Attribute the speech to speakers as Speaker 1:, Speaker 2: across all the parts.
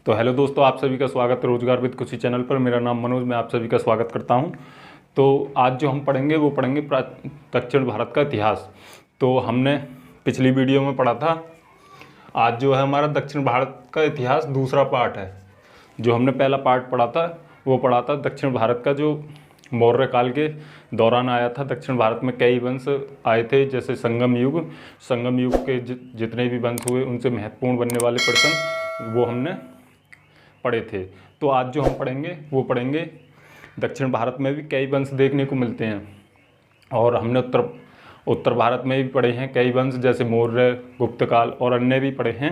Speaker 1: तो हेलो दोस्तों, आप सभी का स्वागत है रोजगार विद खुशी चैनल पर। मेरा नाम मनोज, मैं आप सभी का स्वागत करता हूं। तो आज जो हम पढ़ेंगे वो पढ़ेंगे दक्षिण भारत का इतिहास। तो हमने पिछली वीडियो में पढ़ा था। आज जो है हमारा दक्षिण भारत का इतिहास दूसरा पार्ट है। जो हमने पहला पार्ट पढ़ा था वो पढ़ा था दक्षिण भारत का, जो मौर्य काल के दौरान आया था। दक्षिण भारत में कई वंश आए थे, जैसे संगम युग के जितने भी वंश हुए उनसे महत्वपूर्ण बनने वाले पर्सन वो हमने पढ़े थे। तो आज जो हम पढ़ेंगे वो पढ़ेंगे दक्षिण भारत में भी कई वंश देखने को मिलते हैं, और हमने उत्तर भारत में भी पढ़े हैं कई वंश, जैसे मौर्य, गुप्त काल और अन्य भी पढ़े हैं।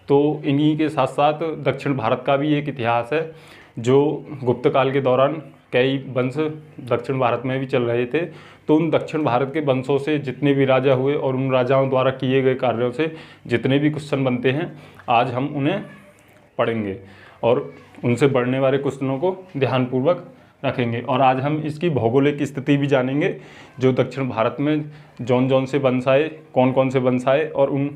Speaker 1: तो इन्हीं के साथ साथ दक्षिण भारत का भी एक इतिहास है, जो गुप्त काल के दौरान कई वंश दक्षिण भारत में भी चल रहे थे। तो उन दक्षिण भारत के वंशों से जितने भी राजा हुए और उन राजाओं द्वारा किए गए कार्यों से जितने भी क्वेश्चन बनते हैं, आज हम उन्हें पढ़ेंगे और उनसे बढ़ने वाले क्वेश्चनों को ध्यानपूर्वक रखेंगे। और आज हम इसकी भौगोलिक स्थिति भी जानेंगे, जो दक्षिण भारत में जौन से वंश आए, कौन कौन से वंश आए और उन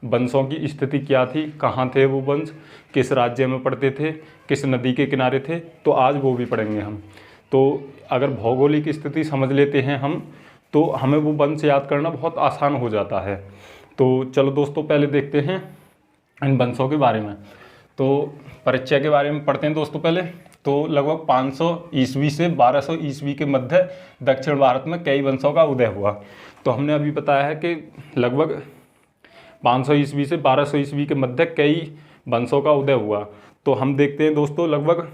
Speaker 1: वंशों की स्थिति क्या थी, कहाँ थे वो वंश, किस राज्य में पड़ते थे, किस नदी के किनारे थे। तो आज वो भी पढ़ेंगे हम। तो अगर भौगोलिक स्थिति समझ लेते हैं हम, तो हमें वो वंश याद करना बहुत आसान हो जाता है। तो चलो दोस्तों, पहले देखते हैं इन वंशों के बारे में। तो परिचय के बारे में पढ़ते हैं दोस्तों पहले। तो लगभग 500 ईस्वी से 1200 ईस्वी के मध्य दक्षिण भारत में कई वंशों का उदय हुआ। तो हमने अभी बताया है कि लगभग 500 ईस्वी से 1200 ईस्वी के मध्य कई वंशों का उदय हुआ। तो हम देखते हैं दोस्तों, लगभग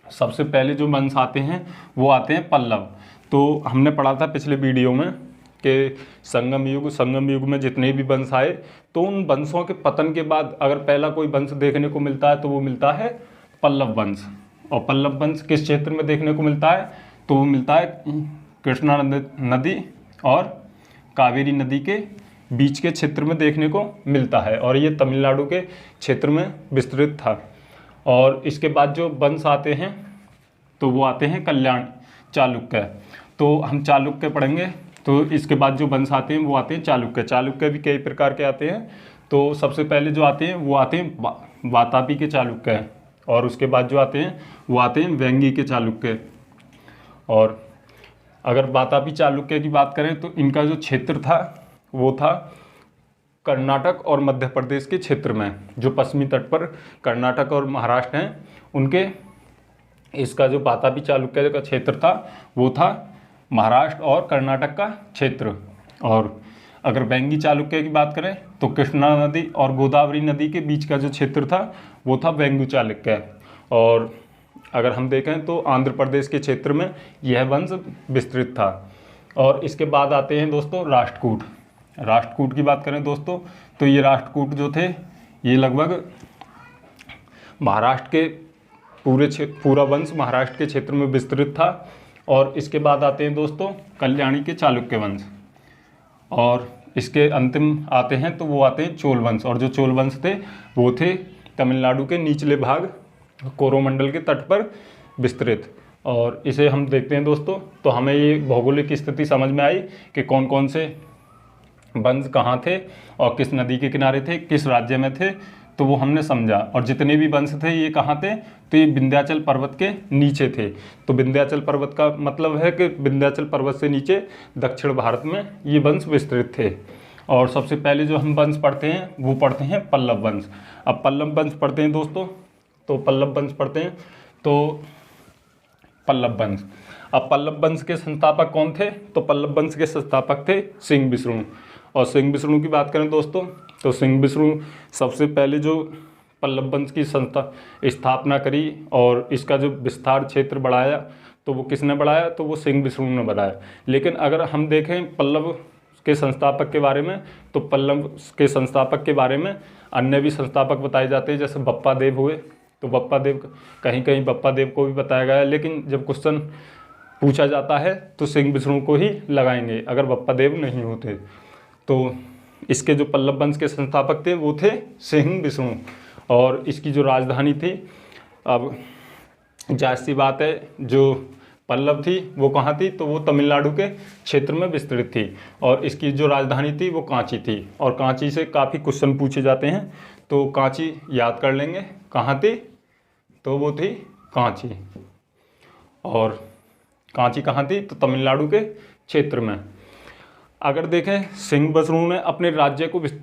Speaker 1: सबसे पहले जो वंश आते हैं वो आते हैं पल्लव। तो हमने पढ़ा था पिछले वीडियो में कि संगम युग में जितने भी वंश आए, तो उन वंशों के पतन के बाद अगर पहला कोई वंश देखने को मिलता है तो वो मिलता है पल्लव वंश। और पल्लव वंश किस क्षेत्र में देखने को मिलता है? तो वो मिलता है कृष्णा नदी और कावेरी नदी के बीच के क्षेत्र में देखने को मिलता है, और ये तमिलनाडु के क्षेत्र में विस्तृत था। और इसके बाद जो वंश आते हैं तो वो आते हैं कल्याण चालुक्य। तो हम चालुक्य पढ़ेंगे। तो इसके बाद जो वंश आते हैं वो आते हैं चालुक्य। चालुक्य भी कई प्रकार के आते हैं। तो सबसे पहले जो आते हैं वो आते हैं वातापी के चालुक्य, और उसके बाद जो आते हैं वो आते हैं वेंगी के चालुक्य। और अगर वातापी चालुक्य की बात करें तो इनका जो क्षेत्र था वो था कर्नाटक और मध्य प्रदेश के क्षेत्र में। जो पश्चिमी तट पर कर्नाटक और महाराष्ट्र हैं, उनके इसका जो वातापी चालुक्य का क्षेत्र था वो था महाराष्ट्र और कर्नाटक का क्षेत्र। और अगर वेंगी चालुक्य की बात करें तो कृष्णा नदी और गोदावरी नदी के बीच का जो क्षेत्र था वो था वेंगु चालुक्य। और अगर हम देखें तो आंध्र प्रदेश के क्षेत्र में यह वंश विस्तृत था। और इसके बाद आते हैं दोस्तों राष्ट्रकूट। राष्ट्रकूट की बात करें दोस्तों, तो ये राष्ट्रकूट जो थे ये लगभग महाराष्ट्र के पूरा वंश महाराष्ट्र के क्षेत्र में विस्तृत था। और इसके बाद आते हैं दोस्तों कल्याणी के चालुक्य वंश, और इसके अंतिम आते हैं तो वो आते हैं चोल वंश। और जो चोल वंश थे वो थे तमिलनाडु के निचले भाग कोरोमंडल के तट पर विस्तृत। और इसे हम देखते हैं दोस्तों, तो हमें ये भौगोलिक स्थिति समझ में आई कि कौन कौन से वंश कहाँ थे और किस नदी के किनारे थे, किस राज्य में थे, तो वो हमने समझा। और जितने भी वंश थे ये कहाँ थे? तो ये विंध्याचल पर्वत के नीचे थे। तो विंध्याचल पर्वत का मतलब है कि विंध्याचल पर्वत से नीचे दक्षिण भारत में ये वंश विस्तृत थे। और सबसे पहले जो हम वंश पढ़ते हैं वो पढ़ते हैं पल्लव वंश। अब पल्लव वंश पढ़ते हैं दोस्तों, तो पल्लव वंश पढ़ते हैं। तो पल्लव वंश, अब पल्लव वंश के संस्थापक कौन थे? तो पल्लव वंश के संस्थापक थे सिंह विष्णु। और सिंह विष्णु की बात करें दोस्तों, तो सिंह विष्णु सबसे पहले जो पल्लव वंश की स्थापना करी और इसका जो विस्तार क्षेत्र बढ़ाया, तो वो किसने बढ़ाया? तो वो सिंह विष्णु ने बढ़ाया। लेकिन अगर हम देखें पल्लव के संस्थापक के बारे में, तो पल्लव के संस्थापक के बारे में अन्य भी संस्थापक बताए जाते हैं, जैसे बप्पा देव हुए। तो बप्पा देव, कहीं कहीं बप्पा देव को भी बताया गया है, लेकिन जब क्वेश्चन पूछा जाता है तो सिंह विष्णु को ही लगाएंगे अगर बप्पा देव नहीं होते। तो इसके जो पल्लव वंश के संस्थापक थे वो थे सिंह विष्णु। और इसकी जो राजधानी थी, अब जाहिर सी बात है जो पल्लव थी वो कहाँ थी, तो वो तमिलनाडु के क्षेत्र में विस्तृत थी, और इसकी जो राजधानी थी वो कांची थी। और कांची से काफ़ी क्वेश्चन पूछे जाते हैं, तो कांची याद कर लेंगे कहाँ थी, तो वो थी कांची। और कांची कहाँ थी, तो तमिलनाडु के क्षेत्र में। अगर देखें, सिंह बसरू ने अपने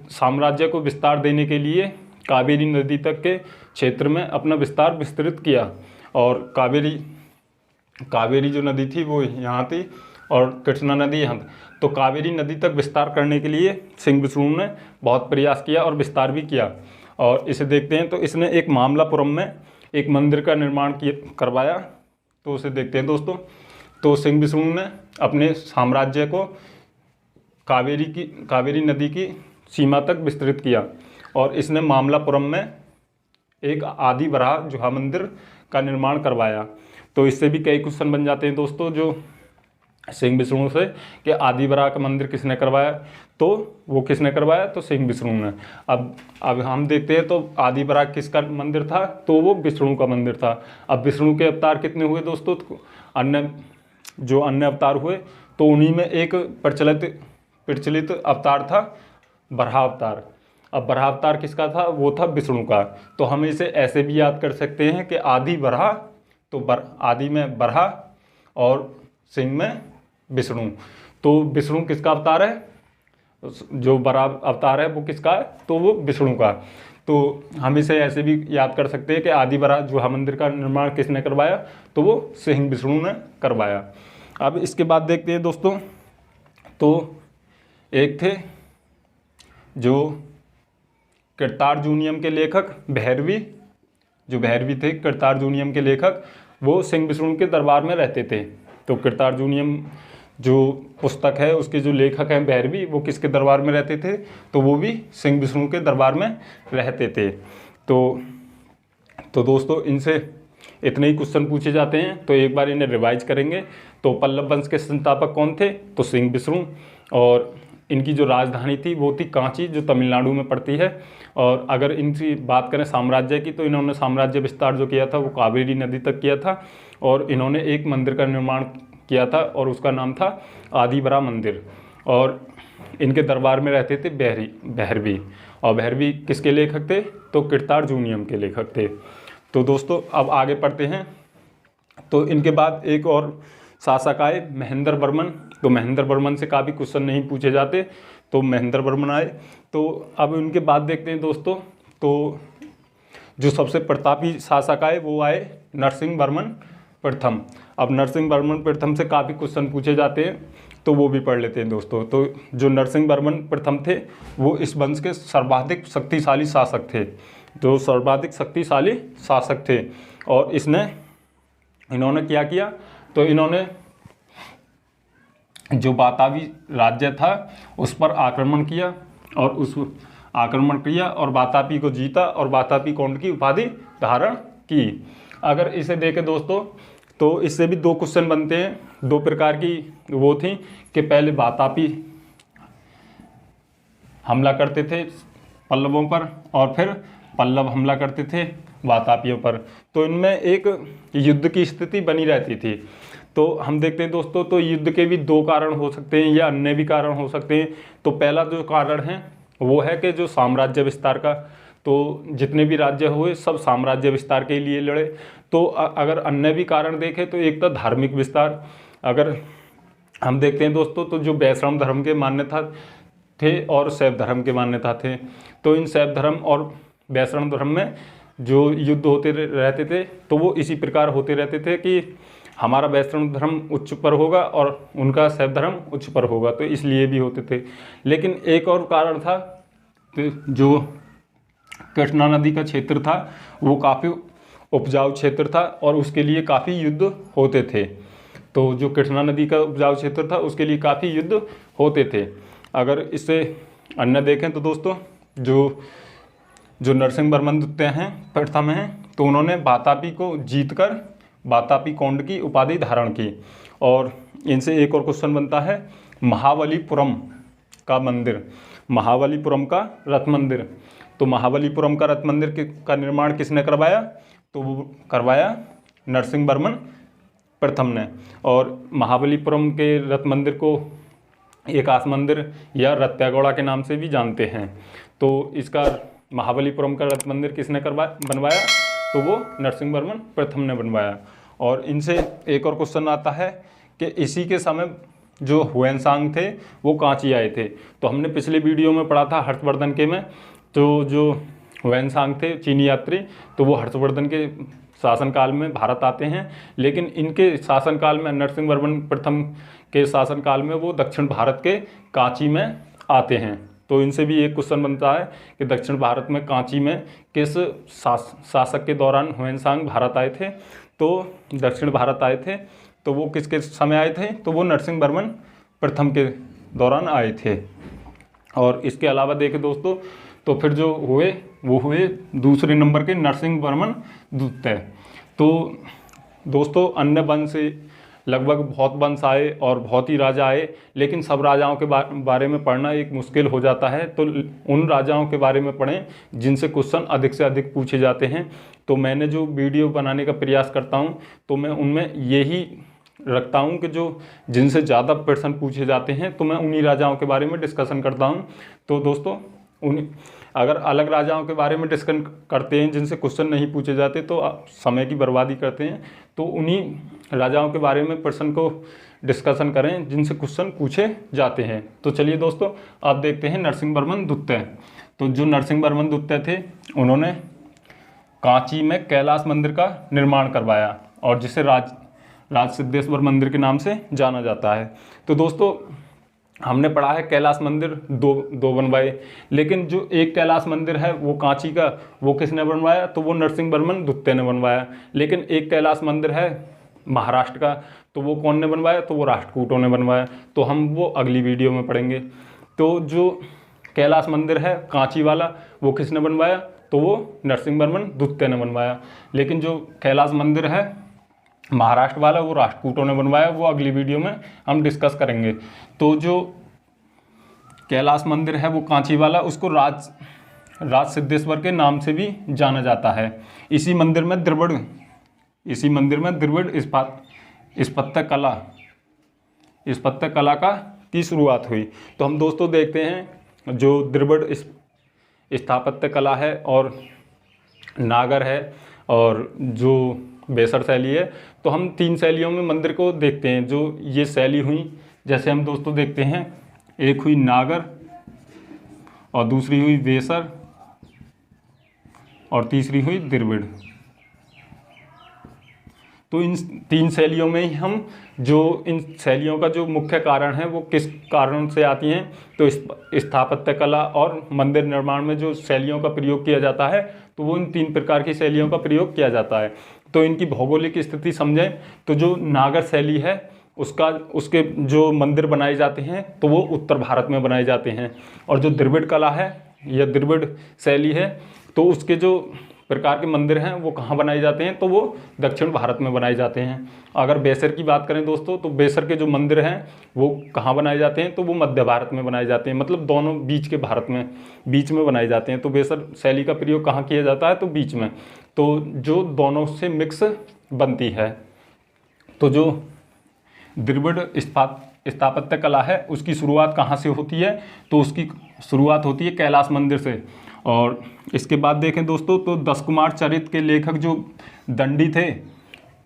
Speaker 1: साम्राज्य को विस्तार देने के लिए कावेरी नदी तक के क्षेत्र में अपना विस्तार विस्तृत किया। और कावेरी जो नदी थी वो यहाँ थी और कृष्णा नदी यहाँ थी। तो कावेरी नदी तक विस्तार करने के लिए सिंह बसरू ने बहुत प्रयास किया और विस्तार भी किया। और इसे देखते हैं, तो इसने एक मामलापुरम में एक मंदिर का निर्माण करवाया। तो उसे देखते हैं दोस्तों। तो सिंह बसरू ने अपने साम्राज्य को कावेरी नदी की सीमा तक विस्तृत किया, और इसने मामलापुरम में एक आदि वराह गुहा मंदिर का निर्माण करवाया। तो इससे भी कई क्वेश्चन बन जाते हैं दोस्तों जो सिंह बसरू से, कि आदि वराह का मंदिर किसने करवाया, तो वो किसने करवाया, तो सिंह बसरू ने। अब हम देखते हैं, तो आदि वराह किसका मंदिर था, तो वो विष्णु का मंदिर था। अब विष्णु के अवतार कितने हुए दोस्तों, अन्य अवतार हुए, तो उन्हीं में एक प्रचलित अवतार था बराह अवतार। अब बराह अवतार किसका था, वो था विष्णु का। तो हम इसे ऐसे भी याद कर सकते हैं कि आदि बराह, तो आदि में बराह और सिंह में विष्णु। तो विष्णु किसका अवतार है, जो बराह अवतार है वो किसका है, तो वो विष्णु का। तो हम इसे ऐसे भी याद कर सकते हैं कि आदि वराह गुहा मंदिर का निर्माण किसने करवाया, तो वो सिंह बसरू ने करवाया। अब इसके बाद देखते हैं दोस्तों, तो एक थे जो कृतार्जुनियम के लेखक भैरवी, जो भैरवी थे कृतार्जुनियम के लेखक, वो सिंह बसरू के दरबार में रहते थे। तो कृतार्जुनियम जो पुस्तक है उसके जो लेखक हैं भैरवी, वो किसके दरबार में रहते थे, तो वो भी सिंह बसरू के दरबार में रहते थे। तो दोस्तों इनसे इतने ही क्वेश्चन पूछे जाते हैं, तो एक बार इन्हें रिवाइज करेंगे। तो पल्लव वंश के संस्थापक कौन थे, तो सिंह बसरू, और इनकी जो राजधानी थी वो थी कांची, जो तमिलनाडु में पड़ती है। और अगर इनकी बात करें साम्राज्य की, तो इन्होंने साम्राज्य विस्तार जो किया था वो कावेरी नदी तक किया था, और इन्होंने एक मंदिर का निर्माण किया था और उसका नाम था आदि वराह मंदिर। और इनके दरबार में रहते थे भैरवी, और भैरवी किसके लेखक थे, तो कृतार्जुनियम के लेखक थे। तो दोस्तों अब आगे पढ़ते हैं। तो इनके बाद एक और शासक आए महेंद्र वर्मन। तो महेंद्र वर्मन से काफ़ी क्वेश्चन नहीं पूछे जाते, तो महेंद्र वर्मन आए। तो अब उनके बाद देखते हैं दोस्तों, तो जो सबसे प्रतापी शासक आए वो आए नरसिंह वर्मन प्रथम। अब नरसिंह वर्मन प्रथम से काफ़ी क्वेश्चन पूछे जाते हैं, तो वो भी पढ़ लेते हैं दोस्तों। तो जो नरसिंह वर्मन प्रथम थे वो इस वंश के सर्वाधिक शक्तिशाली शासक थे, जो सर्वाधिक शक्तिशाली शासक थे। और इन्होंने क्या किया, तो इन्होंने जो बातावी राज्य था उस पर आक्रमण किया, और बातापी को जीता, और बातापी कौंड की उपाधि धारण की। अगर इसे देखें दोस्तों, तो इससे भी दो क्वेश्चन बनते हैं। दो प्रकार की वो थी कि पहले बातापी हमला करते थे पल्लवों पर, और फिर पल्लव हमला करते थे बातापियों पर। तो इनमें एक युद्ध की स्थिति बनी रहती थी। तो हम देखते हैं दोस्तों, तो युद्ध के भी दो कारण हो सकते हैं या अन्य भी कारण हो सकते हैं। तो पहला जो कारण है वो है कि जो साम्राज्य विस्तार का, तो जितने भी राज्य हुए सब साम्राज्य विस्तार के लिए लड़े। तो अगर अन्य भी कारण देखें तो एक तो धार्मिक विस्तार। अगर हम देखते हैं दोस्तों, तो जो वैष्णव धर्म के मान्यता थे और शैव धर्म के मान्यता थे, तो इन शैव धर्म और वैष्णव धर्म में जो युद्ध होते रहते थे, तो वो इसी प्रकार होते रहते थे कि हमारा वैष्णव धर्म उच्च पर होगा और उनका शैव धर्म उच्च पर होगा, तो इसलिए भी होते थे। लेकिन एक और कारण था कि जो कृष्णा नदी का क्षेत्र था वो काफ़ी उपजाऊ क्षेत्र था, और उसके लिए काफ़ी युद्ध होते थे। तो जो कृष्णा नदी का उपजाऊ क्षेत्र था उसके लिए काफ़ी युद्ध होते थे। अगर इससे अन्य देखें तो दोस्तों, जो नरसिंह वर्मन द्वितीय हैं प्रथम हैं, तो उन्होंने बातापी को जीतकर बातापी कौंड की उपाधि धारण की। और इनसे एक और क्वेश्चन बनता है महाबलीपुरम का मंदिर, महाबलीपुरम का रथ मंदिर। तो महाबलीपुरम का रथ मंदिर का निर्माण किसने करवाया, तो वो करवाया नरसिंह वर्मन प्रथम ने। और महाबलीपुरम के रथ मंदिर को एकास मंदिर या रत्यागौड़ा के नाम से भी जानते हैं। तो इसका महाबलीपुरम का रथ मंदिर किसने बनवाया? तो वो नरसिंहवर्मन प्रथम ने बनवाया। और इनसे एक और क्वेश्चन आता है कि इसी के समय जो हुएनसांग थे वो कांची आए थे। तो हमने पिछले वीडियो में पढ़ा था हर्षवर्धन के में, तो जो हुएनसांग थे चीनी यात्री, तो वो हर्षवर्धन के शासनकाल में भारत आते हैं, लेकिन इनके शासनकाल में नरसिंहवर्मन प्रथम के शासनकाल में वो दक्षिण भारत के कांची में आते हैं। तो इनसे भी एक क्वेश्चन बनता है कि दक्षिण भारत में कांची में किस शासक के दौरान हुएनसांग भारत आए थे? तो दक्षिण भारत आए थे, तो वो किसके समय आए थे? तो वो नरसिंहवर्मन प्रथम के दौरान आए थे। और इसके अलावा देखें दोस्तों, तो फिर जो हुए वो हुए दूसरे नंबर के नरसिंहवर्मन द्वितीय। तो दोस्तों अन्य वंश से लगभग बहुत वंश आए और बहुत ही राजा आए, लेकिन सब राजाओं के बारे में पढ़ना एक मुश्किल हो जाता है। तो उन राजाओं के बारे में पढ़ें जिनसे क्वेश्चन अधिक से अधिक पूछे जाते हैं। तो मैंने जो वीडियो बनाने का प्रयास करता हूं, तो मैं उनमें यही रखता हूं कि जो जिनसे ज़्यादा प्रश्न पूछे जाते हैं, तो मैं उन्हीं राजाओं के बारे में डिस्कशन करता हूं। तो दोस्तों अगर अलग राजाओं के बारे में डिस्कशन करते हैं जिनसे क्वेश्चन नहीं पूछे जाते, तो आप समय की बर्बादी करते हैं। तो उन्हीं राजाओं के बारे में प्रश्न को डिस्कशन करें जिनसे क्वेश्चन पूछे जाते हैं। तो चलिए दोस्तों, आप देखते हैं नरसिंहवर्मन द्वितीय। तो जो नरसिंहवर्मन द्वितीय थे, उन्होंने कांची में कैलाश मंदिर का निर्माण करवाया, और जिसे राज सिद्धेश्वर मंदिर के नाम से जाना जाता है। तो दोस्तों हमने पढ़ा है कैलाश मंदिर दो बनवाए, लेकिन जो एक कैलाश मंदिर है वो कांची का, वो किसने बनवाया? तो वो नरसिंहवर्मन द्वितीय ने बनवाया। लेकिन एक कैलाश मंदिर है महाराष्ट्र का, तो वो कौन ने बनवाया? तो वो राष्ट्रकूटों ने बनवाया। तो हम वो अगली वीडियो में पढ़ेंगे। तो जो कैलाश मंदिर है कांची वाला, वो किसने बनवाया? तो वो नरसिंहवर्मन द्वितीय ने बनवाया। लेकिन जो कैलाश मंदिर है महाराष्ट्र वाला, वो राष्ट्रकूटों ने बनवाया। वो अगली वीडियो में हम डिस्कस करेंगे। तो जो कैलाश मंदिर है वो कांची वाला, उसको राज सिद्धेश्वर के नाम से भी जाना जाता है। इसी मंदिर में द्रविड़ स्थापत्य कला की शुरुआत हुई। तो हम दोस्तों देखते हैं जो द्रविड़ स्थापत्य कला है, और नागर है, और जो बेसर शैली है। तो हम 3 शैलियों में मंदिर को देखते हैं। जो ये शैली हुई, जैसे हम दोस्तों देखते हैं, एक हुई नागर, और दूसरी हुई बेसर, और तीसरी हुई द्रविड़। तो इन 3 शैलियों में ही हम जो इन शैलियों का जो मुख्य कारण है वो किस कारण से आती हैं? तो स्थापत्य कला और मंदिर निर्माण में जो शैलियों का प्रयोग किया जाता है, तो वो इन 3 प्रकार की शैलियों का प्रयोग किया जाता है। तो इनकी भौगोलिक स्थिति समझें, तो जो नागर शैली है उसके जो मंदिर बनाए जाते हैं, तो वो उत्तर भारत में बनाए जाते हैं। और जो द्रविड़ कला है या द्रविड़ शैली है, तो उसके जो प्रकार के मंदिर हैं वो कहाँ बनाए जाते हैं? तो वो दक्षिण भारत में बनाए जाते हैं। अगर बेसर की बात करें दोस्तों, तो बेसर के जो मंदिर हैं वो कहाँ बनाए जाते हैं? तो वो मध्य भारत में बनाए जाते हैं, मतलब दोनों बीच में बनाए जाते हैं। तो बेसर शैली का प्रयोग कहाँ किया जाता है? तो बीच में। तो जो दोनों से मिक्स बनती है। तो जो द्रविड़ स्थापत्य कला है उसकी शुरुआत कहाँ से होती है? तो उसकी शुरुआत होती है कैलाश मंदिर से। और इसके बाद देखें दोस्तों, तो 10 कुमार चरित के लेखक जो दंडी थे,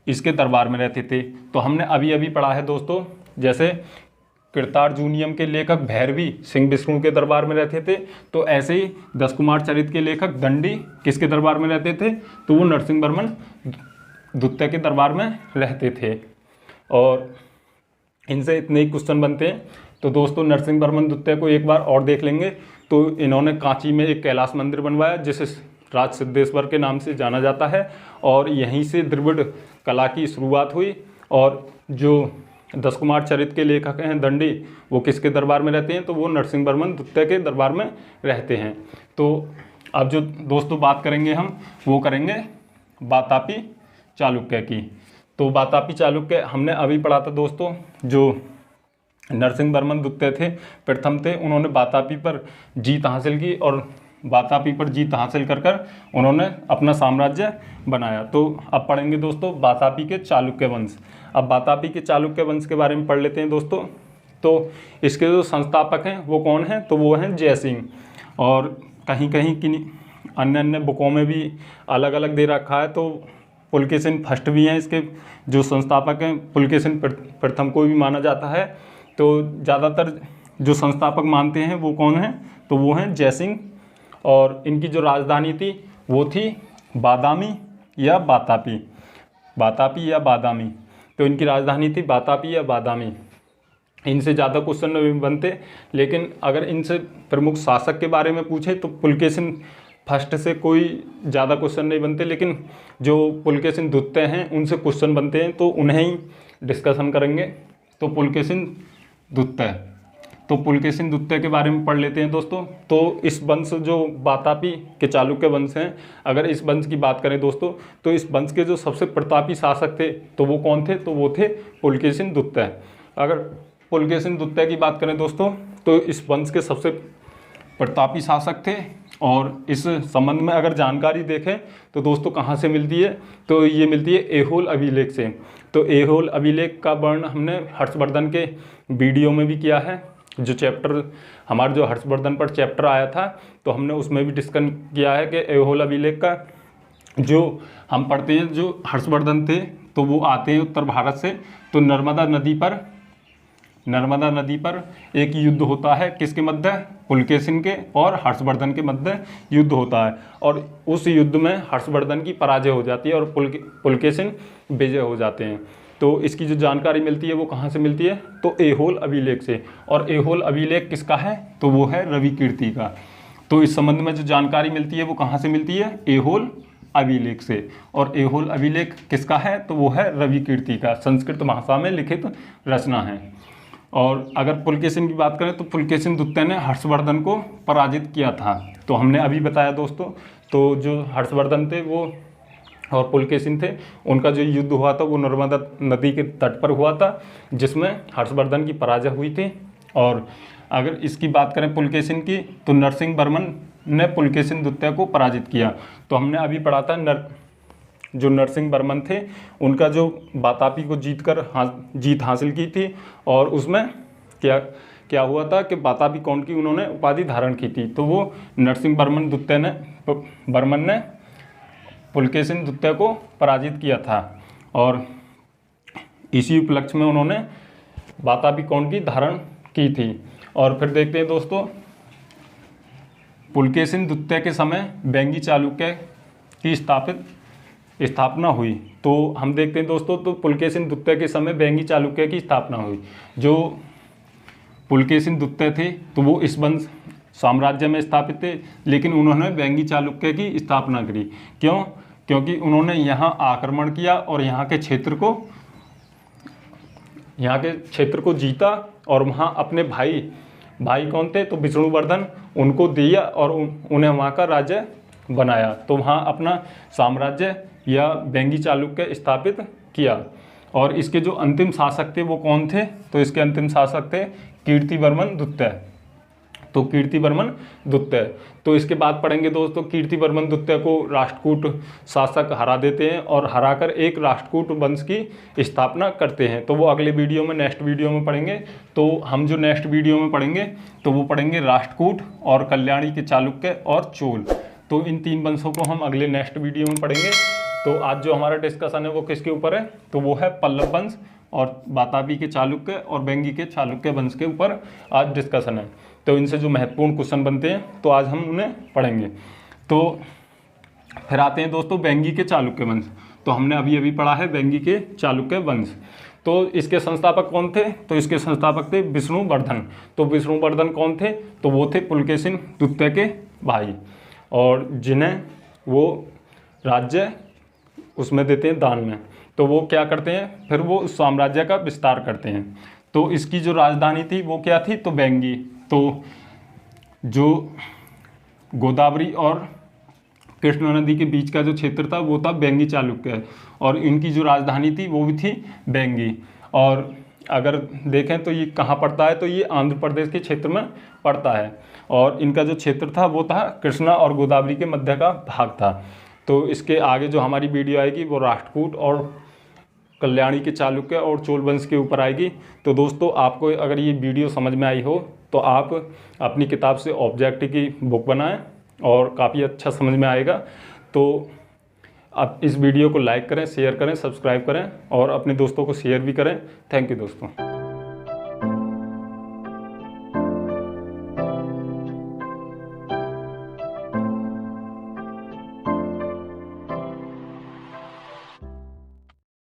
Speaker 1: इसके दरबार में रहते थे। तो हमने अभी पढ़ा है दोस्तों, जैसे कृतार्जुनियम के लेखक भैरवी सिंह विष्णु के दरबार में रहते थे, तो ऐसे ही 10 कुमार चरित के लेखक दंडी किसके दरबार में रहते थे? तो वो नरसिंहवर्मन द्वितीय के दरबार में रहते थे। और इनसे इतने ही क्वेश्चन बनते हैं। तो दोस्तों नरसिंहवर्मन द्वितीय को एक बार और देख लेंगे। तो इन्होंने कांची में एक कैलाश मंदिर बनवाया जिसे राज सिद्धेश्वर के नाम से जाना जाता है, और यहीं से द्रविड़ कला की शुरुआत हुई। और जो 10 कुमार चरित के लेखक हैं दंडी, वो किसके दरबार में रहते हैं? तो वो नरसिंहवर्मन द्वितीय के दरबार में रहते हैं। तो अब जो दोस्तों बात करेंगे हम, वो करेंगे वातापी चालुक्य की। तो वातापी चालुक्य हमने अभी पढ़ा था दोस्तों। जो नरसिंहवर्मन द्वितीय थे, प्रथम थे, उन्होंने वातापी पर जीत हासिल की, और वातापी पर जीत हासिल कर कर उन्होंने अपना साम्राज्य बनाया। तो अब पढ़ेंगे दोस्तों वातापी के चालुक्य वंश। अब वातापी के चालुक्य वंश के बारे में पढ़ लेते हैं दोस्तों। तो इसके जो संस्थापक हैं वो कौन हैं, तो वो हैं जयसिंह। और कहीं कहीं किन्हीं अन्य अन्य बुकों में भी अलग अलग दे रखा है, तो पुलकेशिन फर्स्ट भी हैं। इसके जो संस्थापक हैं पुलकेशिन प्रथम को भी माना जाता है। तो ज़्यादातर जो संस्थापक मानते हैं वो कौन हैं, तो वो हैं जयसिंह। और इनकी जो राजधानी थी वो थी बादामी या वातापी, वातापी या बादामी। तो इनकी राजधानी थी वातापी या बादामी। इनसे ज़्यादा क्वेश्चन नहीं बनते, लेकिन अगर इनसे प्रमुख शासक के बारे में पूछे तो पुलकेशिन फर्स्ट से कोई ज़्यादा क्वेश्चन नहीं बनते, लेकिन जो पुलकेशिन द्वितीय हैं उनसे क्वेश्चन बनते हैं, तो उन्हें ही डिस्कशन करेंगे। तो पुलकेशिन द्वितीय, तो पुलकेशिन द्वितीय के बारे में पढ़ लेते हैं दोस्तों। तो इस वंश जो वातापी के चालुक्य वंश हैं, अगर इस वंश की बात करें दोस्तों, तो इस वंश के जो सबसे प्रतापी शासक थे तो वो कौन थे, तो वो थे पुलकेशिन द्वितीय। अगर पुलकेशिन द्वितीय की बात करें दोस्तों, तो इस वंश के सबसे प्रतापी शासक थे। और इस संबंध में अगर जानकारी देखें तो दोस्तों कहाँ से मिलती है, तो ये मिलती है ऐहोल अभिलेख से। तो ऐहोल अभिलेख का वर्णन हमने हर्षवर्धन के वीडियो में भी किया है। जो चैप्टर हमारा जो हर्षवर्धन पर चैप्टर आया था, तो हमने उसमें भी डिस्कस किया है कि ऐहोल अभिलेख का जो हम पढ़ते हैं, जो हर्षवर्धन थे तो वो आते हैं उत्तर भारत से। तो नर्मदा नदी पर एक युद्ध होता है, किसके मध्य, पुलकेशिन के और हर्षवर्धन के मध्य युद्ध होता है। और उस युद्ध में हर्षवर्धन की पराजय हो जाती है और पुलकेशिन विजय हो जाते हैं। तो इसकी जो जानकारी मिलती है वो कहाँ से मिलती है, तो ऐहोल अभिलेख से। और ऐहोल अभिलेख किसका है, तो वो है रविकीर्ति का। तो इस संबंध में जो जानकारी मिलती है वो कहाँ से मिलती है, ऐहोल अभिलेख से। और ऐहोल अभिलेख किसका है, तो वो है रविकीर्ति का, संस्कृत भाषा में लिखित रचना है। और अगर पुलकेशिन की बात करें तो पुलकेशिन द्वितीय ने हर्षवर्धन को पराजित किया था। तो हमने अभी बताया दोस्तों, तो जो हर्षवर्धन थे वो और पुलकेशिन थे, उनका जो युद्ध हुआ था वो नर्मदा नदी के तट पर हुआ था, जिसमें हर्षवर्धन की पराजय हुई थी। और अगर इसकी बात करें पुलकेशिन की, तो नरसिंह वर्मन ने पुलकेशिन द्वितीय को पराजित किया। तो हमने अभी पढ़ा था जो नरसिंह वर्मन थे उनका जो वातापी को जीत हासिल की थी, और उसमें क्या हुआ था कि वातापी कौन की उन्होंने उपाधि धारण की थी। तो वो नरसिंह वर्मन ने पुलकेशिन द्वितीय को पराजित किया था, और इसी उपलक्ष्य में उन्होंने वातापी कौन की धारण की थी। और फिर देखते हैं दोस्तों, पुलकेशिन द्वितीय के समय वेंगी चालुक्य की स्थापना हुई। तो हम देखते हैं दोस्तों, तो पुलकेशिन द्वितीय के समय वेंगी चालुक्य की स्थापना हुई। जो पुलकेशिन द्वितीय थे तो वो इस वंश साम्राज्य में स्थापित थे, लेकिन उन्होंने वेंगी चालुक्य की स्थापना करी। क्यों, क्योंकि उन्होंने यहाँ आक्रमण किया और यहाँ के क्षेत्र को जीता, और वहाँ अपने भाई कौन थे, तो विष्णुवर्धन, उनको दिया और उन्हें वहाँ का राज्य बनाया। तो वहाँ अपना साम्राज्य या वेंगी चालुक्य स्थापित किया। और इसके जो अंतिम शासक थे वो कौन थे, तो इसके अंतिम शासक थे कीर्तिवर्मन द्वितीय। तो कीर्तिवर्मन द्वितीय, तो इसके बाद पढ़ेंगे दोस्तों, कीर्तिवर्मन द्वितीय को राष्ट्रकूट शासक हरा देते हैं और हराकर एक राष्ट्रकूट वंश की स्थापना करते हैं। तो वो अगले वीडियो में, नेक्स्ट वीडियो में पढ़ेंगे। तो हम जो नेक्स्ट वीडियो में पढ़ेंगे तो वो पढ़ेंगे राष्ट्रकूट और कल्याणी के चालुक्य और चोल। तो इन तीन वंशों को हम अगले नेक्स्ट वीडियो में पढ़ेंगे। तो आज जो हमारा डिस्कशन है वो किसके ऊपर है, तो वो है पल्लव वंश और वातापी के चालुक्य और वेंगी के चालुक्य वंश के ऊपर आज डिस्कशन है। तो इनसे जो महत्वपूर्ण क्वेश्चन बनते हैं तो आज हम उन्हें पढ़ेंगे। तो फिर आते हैं दोस्तों वेंगी के चालुक्य वंश। तो हमने अभी पढ़ा है वेंगी के चालुक्य वंश। तो इसके संस्थापक कौन थे, तो इसके संस्थापक थे विष्णुवर्धन। तो विष्णुवर्धन कौन थे, तो वो थे पुलकेशिन द्वितीय के भाई, और जिन्हें वो राज्य उसमें देते हैं दान में। तो वो क्या करते हैं, फिर वो उस साम्राज्य का विस्तार करते हैं। तो इसकी जो राजधानी थी वो क्या थी, तो वेंगी। तो जो गोदावरी और कृष्णा नदी के बीच का जो क्षेत्र था वो था वेंगी चालुक्य, और इनकी जो राजधानी थी वो भी थी वेंगी। और अगर देखें तो ये कहाँ पड़ता है, तो ये आंध्र प्रदेश के क्षेत्र में पड़ता है। और इनका जो क्षेत्र था वो था कृष्णा और गोदावरी के मध्य का भाग था। तो इसके आगे जो हमारी वीडियो आएगी वो राष्ट्रकूट और कल्याणी के चालुक्य और चोल वंश के ऊपर आएगी। तो दोस्तों, आपको अगर ये वीडियो समझ में आई हो तो आप अपनी किताब से ऑब्जेक्ट की बुक बनाएं और काफ़ी अच्छा समझ में आएगा। तो आप इस वीडियो को लाइक करें, शेयर करें, सब्सक्राइब करें और अपने दोस्तों को शेयर भी करें। थैंक यू दोस्तों।